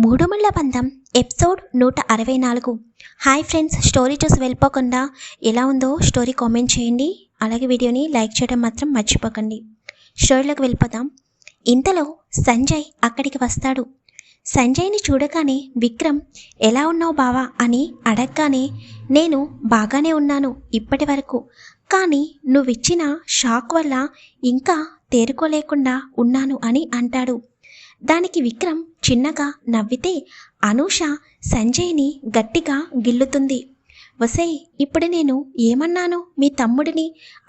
మూడుముళ్ళ బంధం episode 164. Hi friends, story చూసి వెళ్ళిపోకుండా ఎలా ఉందో స్టోరీ కామెంట్ చేయండి. అలాగే వీడియోని లైక్ చేయడం మాత్రం మర్చిపోకండి. స్టోరీలోకి వెళ్ళిపోతాం. ఇంతలో సంజయ్ అక్కడికి వస్తాడు. సంజయ్ని చూడగానే విక్రమ్ ఎలా ఉన్నావు బావా అని అడగగానే నేను బాగానే ఉన్నాను ఇప్పటి వరకు, కానీ నువ్విచ్చిన షాక్ వల్ల ఇంకా తేరుకోలేకుండా ఉన్నాను అని అంటాడు. దానికి విక్రమ్ చిన్నగా నవ్వితే అనూష సంజయ్ని గట్టిగా గిల్లుతుంది. వసేయ్, ఇప్పుడు నేను ఏమన్నాను మీ తమ్ముడిని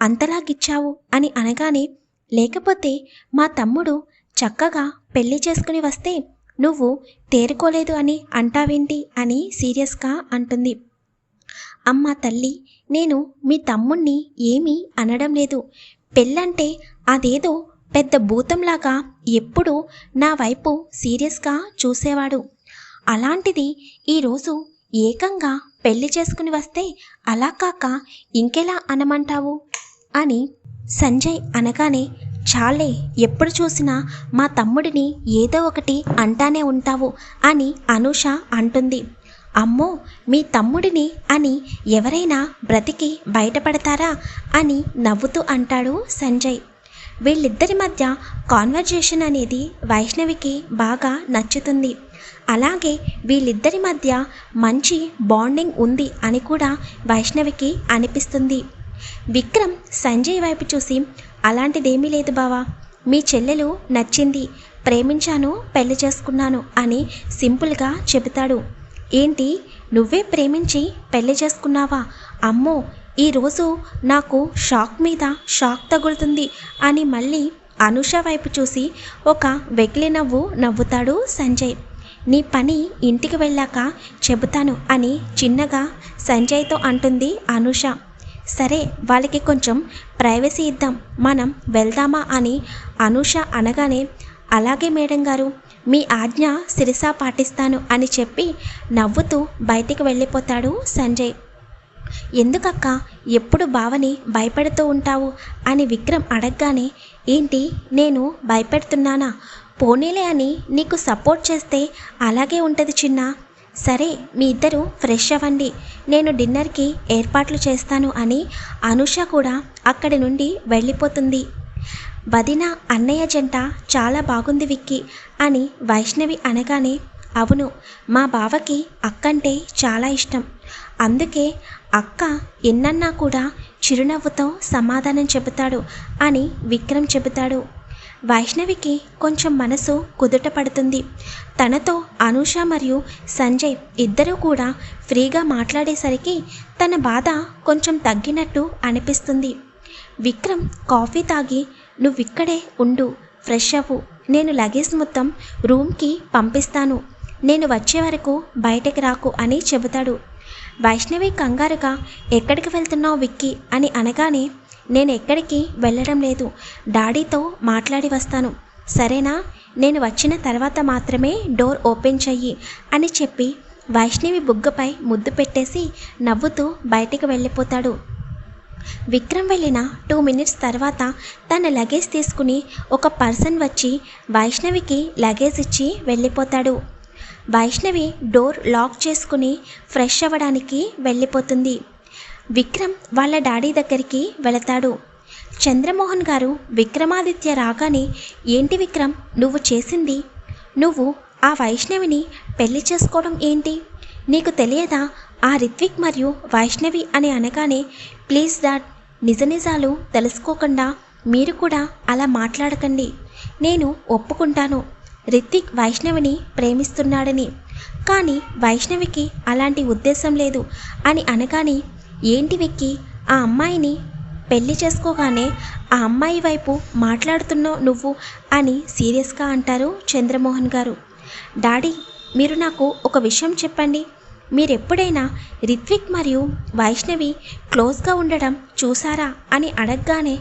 అంతలా గిచ్చావు అని అనగానే, లేకపోతే మా తమ్ముడు చక్కగా పెళ్లి చేసుకుని వస్తే నువ్వు తేరుకోలేదు అని అంటావేంటి అని సీరియస్గా అంటుంది. అమ్మ తల్లి, నేను మీ తమ్ముణ్ణి ఏమీ అనడం లేదు. పెళ్ళంటే అదేదో పెద్ద భూతంలాగా ఎప్పుడూ నా వైపు సీరియస్గా చూసేవాడు. అలాంటిది ఈరోజు ఏకంగా పెళ్లి చేసుకుని వస్తే అలా కాక ఇంకెలా అనమంటావు అని సంజయ్ అనగానే, చాలే, ఎప్పుడు చూసినా మా తమ్ముడిని ఏదో ఒకటి అంటానే ఉంటావు అని అనూష అంటుంది. అమ్మో, మీ తమ్ముడిని అని ఎవరైనా బ్రతికి బయటపడతారా అని నవ్వుతూ అంటాడు సంజయ్. వీళ్ళిద్దరి మధ్య కాన్వర్జేషన్ అనేది వైష్ణవికి బాగా నచ్చుతుంది. అలాగే వీళ్ళిద్దరి మధ్య మంచి బాండింగ్ ఉంది అని కూడా వైష్ణవికి అనిపిస్తుంది. విక్రమ్ సంజయ్ వైపు చూసి, అలాంటిదేమీ లేదు బావా, మీ చెల్లెలు నచ్చింది, ప్రేమించాను, పెళ్లి చేసుకున్నాను అని సింపుల్గా చెబుతాడు. ఏంటి, నువ్వే ప్రేమించి పెళ్లి చేసుకున్నావా? అమ్మో, ఈరోజు నాకు షాక్ మీద షాక్ తగులుతుంది అని మళ్ళీ అనూష వైపు చూసి ఒక వెకిలి నవ్వు నవ్వుతాడు సంజయ్. నీ పని ఇంటికి వెళ్ళాక చెబుతాను అని చిన్నగా సంజయ్తో అంటుంది అనూష. సరే, వాళ్ళకి కొంచెం ప్రైవసీ ఇద్దాం, మనం వెళ్దామా అని అనూష అనగానే, అలాగే మేడం గారు, మీ ఆజ్ఞ శిరసా పాటిస్తాను అని చెప్పి నవ్వుతూ బయటికి వెళ్ళిపోతాడు సంజయ్. ఎందుకక్క ఎప్పుడు బావని భయపెడుతూ ఉంటావు అని విక్రమ్ అడగగానే, ఏంటి నేను భయపెడుతున్నానా? పోనీలే అని నీకు సపోర్ట్ చేస్తే అలాగే ఉంటుంది చిన్న. సరే, మీ ఇద్దరు ఫ్రెష్ అవ్వండి, నేను డిన్నర్కి ఏర్పాట్లు చేస్తాను అని అనూష కూడా అక్కడి నుండి వెళ్ళిపోతుంది. వదిన అన్నయ్య జంట చాలా బాగుంది విక్కీ అని వైష్ణవి అనగానే, అవును, మా బావకి అక్కంటే చాలా ఇష్టం, అందుకే అక్క ఎన్నన్నా కూడా చిరునవ్వుతో సమాధానం చెబుతాడు అని విక్రమ్ చెబుతాడు. వైష్ణవికి కొంచెం మనసు కుదుట పడుతుంది. తనతో అనూష మరియు సంజయ్ ఇద్దరూ కూడా ఫ్రీగా మాట్లాడేసరికి తన బాధ కొంచెం తగ్గినట్టు అనిపిస్తుంది. విక్రమ్ కాఫీ తాగి, నువ్విక్కడే ఉండు, ఫ్రెష్ అవ్వు, నేను లగేజ్ మొత్తం రూమ్కి పంపిస్తాను, నేను వచ్చే వరకు బయటకు రాకు అని చెబుతాడు. వైష్ణవి కంగారుగా, ఎక్కడికి వెళ్తున్నావు విక్కీ అని అనగానే, నేను ఎక్కడికి వెళ్ళడం లేదు, డాడీతో మాట్లాడి వస్తాను, సరేనా? నేను వచ్చిన తర్వాత మాత్రమే డోర్ ఓపెన్ చెయ్యి అని చెప్పి వైష్ణవి బుగ్గపై ముద్దు పెట్టేసి నవ్వుతూ బయటికి వెళ్ళిపోతాడు. విక్రమ్ వెళ్ళిన 2 minutes తర్వాత తన లగేజ్ తీసుకుని ఒక పర్సన్ వచ్చి వైష్ణవికి లగేజ్ ఇచ్చి వెళ్ళిపోతాడు. వైష్ణవి డోర్ లాక్ చేసుకుని ఫ్రెష్ అవ్వడానికి వెళ్ళిపోతుంది. విక్రమ్ వాళ్ళ డాడీ దగ్గరికి వెళతాడు. చంద్రమోహన్ గారు విక్రమాదిత్య రాగానే, ఏంటి విక్రమ్ నువ్వు చేసింది? నువ్వు ఆ వైష్ణవిని పెళ్లి చేసుకోవడం ఏంటి? నీకు తెలియదా ఆ రిత్విక్ మరియు వైష్ణవి అని అనగానే, ప్లీజ్ డాడ్, నిజ నిజాలు తెలుసుకోకుండా మీరు కూడా అలా మాట్లాడకండి, నేను ఒప్పుకుంటాను రిత్విక్ వైష్ణవిని ప్రేమిస్తున్నాడని, కానీ వైష్ణవికి అలాంటి ఉద్దేశం లేదు అని అనగానే, ఏంటి విక్కీ, ఆ అమ్మాయిని పెళ్లి చేసుకోగానే ఆ అమ్మాయి వైపు మాట్లాడుతున్నావు నువ్వు అని సీరియస్గా అంటారు చంద్రమోహన్ గారు. డాడీ, మీరు నాకు ఒక విషయం చెప్పండి, మీరెప్పుడైనా రిత్విక్ మరియు వైష్ణవి క్లోజ్గా ఉండడం చూసారా అని అడగగానే,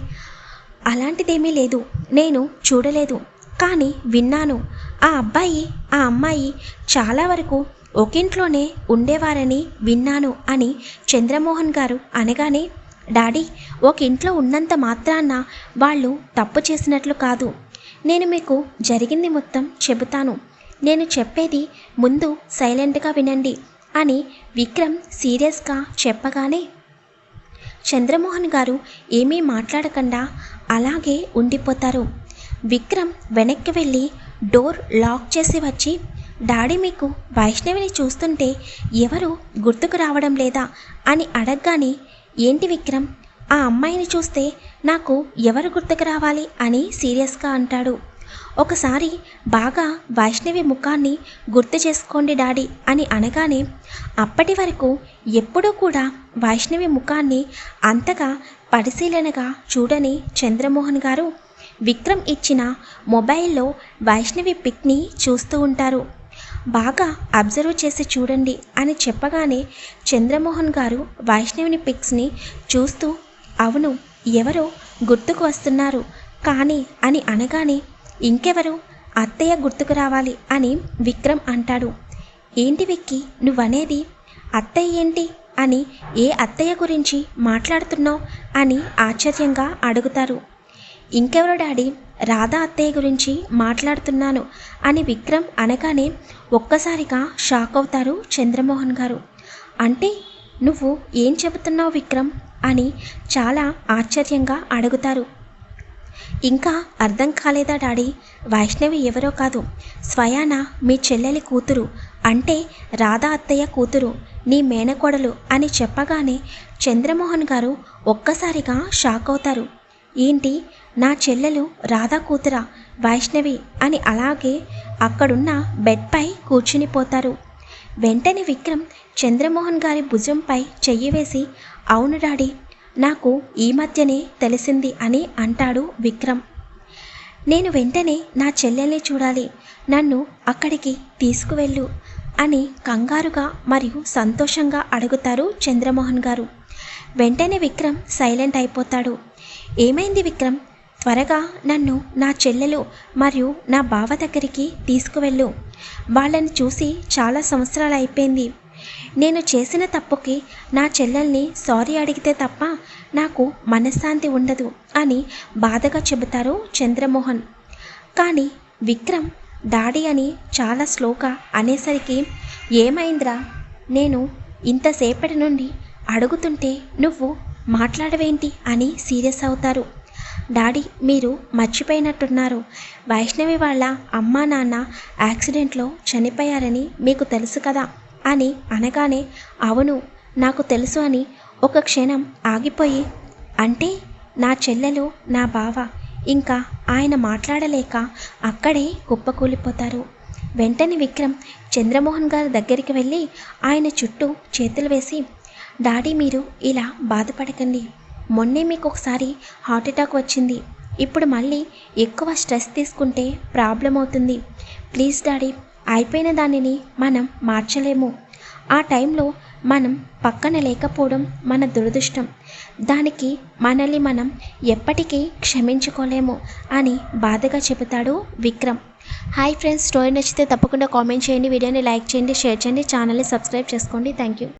అలాంటిదేమీ లేదు, నేను చూడలేదు, కానీ విన్నాను, ఆ అబ్బాయి ఆ అమ్మాయి చాలా వరకు ఒకింట్లోనే ఉండేవారని విన్నాను అని చంద్రమోహన్ గారు అనగానే, డాడీ, ఒక ఇంట్లో ఉన్నంత మాత్రాన వాళ్ళు తప్పు చేసినట్లు కాదు, నేను మీకు జరిగింది మొత్తం చెబుతాను, నేను చెప్పేది ముందు సైలెంట్గా వినండి అని విక్రమ్ సీరియస్గా చెప్పగానే చంద్రమోహన్ గారు ఏమీ మాట్లాడకుండా అలాగే ఉండిపోతారు. విక్రమ్ వెనక్కి వెళ్ళి డోర్ లాక్ చేసి వచ్చి, డాడీ మీకు వైష్ణవిని చూస్తుంటే ఎవరు గుర్తుకు రావడం లేదా అని అడగగానే, ఏంటి విక్రమ్, ఆ అమ్మాయిని చూస్తే నాకు ఎవరు గుర్తుకు రావాలి అని సీరియస్గా అంటాడు. ఒకసారి బాగా వైష్ణవి ముఖాన్ని గుర్తు చేసుకోండి డాడీ అని అనగానే, అప్పటి వరకు ఎప్పుడూ కూడా వైష్ణవి ముఖాన్ని అంతగా పరిశీలనగా చూడని చంద్రమోహన్ గారు విక్రమ్ ఇచ్చిన మొబైల్లో వైష్ణవి పిక్ని చూస్తూ ఉంటారు. బాగా అబ్జర్వ్ చేసి చూడండి అని చెప్పగానే చంద్రమోహన్ గారు వైష్ణవిని పిక్స్ని చూస్తూ, అవును ఎవరో గుర్తుకు వస్తున్నారు కానీ అని అనగానే, ఇంకెవరు, అత్తయ్య గుర్తుకు రావాలి అని విక్రమ్ అంటాడు. ఏంటి విక్కీ నువ్వనేది, అత్తయ్య ఏంటి అని, ఏ అత్తయ్య గురించి మాట్లాడుతున్నావు అని ఆశ్చర్యంగా అడుగుతారు. ఇంకెవరో డాడీ, రాధా అత్తయ్య గురించి మాట్లాడుతున్నాను అని విక్రమ్ అనగానే ఒక్కసారిగా షాక్ అవుతారు చంద్రమోహన్ గారు. అంటే నువ్వు ఏం చెబుతున్నావు విక్రమ్ అని చాలా ఆశ్చర్యంగా అడుగుతారు. ఇంకా అర్థం కాలేదా డాడీ, వైష్ణవి ఎవరో కాదు, స్వయాన మీ చెల్లెలి కూతురు, అంటే రాధా అత్తయ్య కూతురు, నీ మేనకోడలు అని చెప్పగానే చంద్రమోహన్ గారు ఒక్కసారిగా షాక్ అవుతారు. ఏంటి, నా చెల్లెలు రాధా కూతురా వైష్ణవి అని అలాగే అక్కడున్న బెడ్పై కూర్చునిపోతారు. వెంటనే విక్రమ్ చంద్రమోహన్ గారి భుజంపై చెయ్యి వేసి, అవును డాడీ, నాకు ఈ మధ్యనే తెలిసింది అని అంటాడు విక్రమ్. నేను వెంటనే నా చెల్లెల్ని చూడాలి, నన్ను అక్కడికి తీసుకువెళ్ళు అని కంగారుగా మరియు సంతోషంగా అడుగుతారు చంద్రమోహన్ గారు. వెంటనే విక్రమ్ సైలెంట్ అయిపోతాడు. ఏమైంది విక్రమ్, త్వరగా నన్ను నా చెల్లెలు మరియు నా బావ దగ్గరికి తీసుకువెళ్ళు, వాళ్ళని చూసి చాలా సంవత్సరాలు అయిపోయింది, నేను చేసిన తప్పుకి నా చెల్లెల్ని సారీ అడిగితే తప్ప నాకు మనశ్శాంతి ఉండదు అని బాధగా చెబుతారు చంద్రమోహన్. కానీ విక్రమ్ డాడీ అని చాలా స్లోగా అనేసరికి, ఏమైందిరా, నేను ఇంతసేపటి నుండి అడుగుతుంటే నువ్వు మాట్లాడవేంటి అని సీరియస్ అవుతారు. డాడీ మీరు మర్చిపోయినట్టున్నారు, వైష్ణవి వాళ్ళ అమ్మా నాన్న యాక్సిడెంట్లో చనిపోయారని మీకు తెలుసు కదా అని అనగానే, అవును నాకు తెలుసు అని ఒక క్షణం ఆగిపోయి, అంటే నా చెల్లెలు నా బావ, ఇంకా ఆయన మాట్లాడలేక అక్కడే కుప్పకూలిపోతారు. వెంటనే విక్రమ్ చంద్రమోహన్ గారి దగ్గరికి వెళ్ళి ఆయన చుట్టూ చేతులు వేసి, డాడీ మీరు ఇలా బాధపడకండి, మొన్నే మీకు ఒకసారి హార్ట్అటాక్ వచ్చింది, ఇప్పుడు మళ్ళీ ఎక్కువ స్ట్రెస్ తీసుకుంటే ప్రాబ్లం అవుతుంది, ప్లీజ్ డాడీ, అయిపోయిన దానిని మనం మార్చలేము, ఆ టైంలో మనం పక్కన లేకపోవడం మన దురదృష్టం, దానికి మనల్ని మనం ఎప్పటికీ క్షమించుకోలేము అని బాధగా చెబుతాడు విక్రమ్. హాయ్ ఫ్రెండ్స్, స్టోరీ నచ్చితే తప్పకుండా కామెంట్ చేయండి, వీడియోని లైక్ చేయండి, షేర్ చేయండి, ఛానల్ని సబ్స్క్రైబ్ చేసుకోండి. Thank you.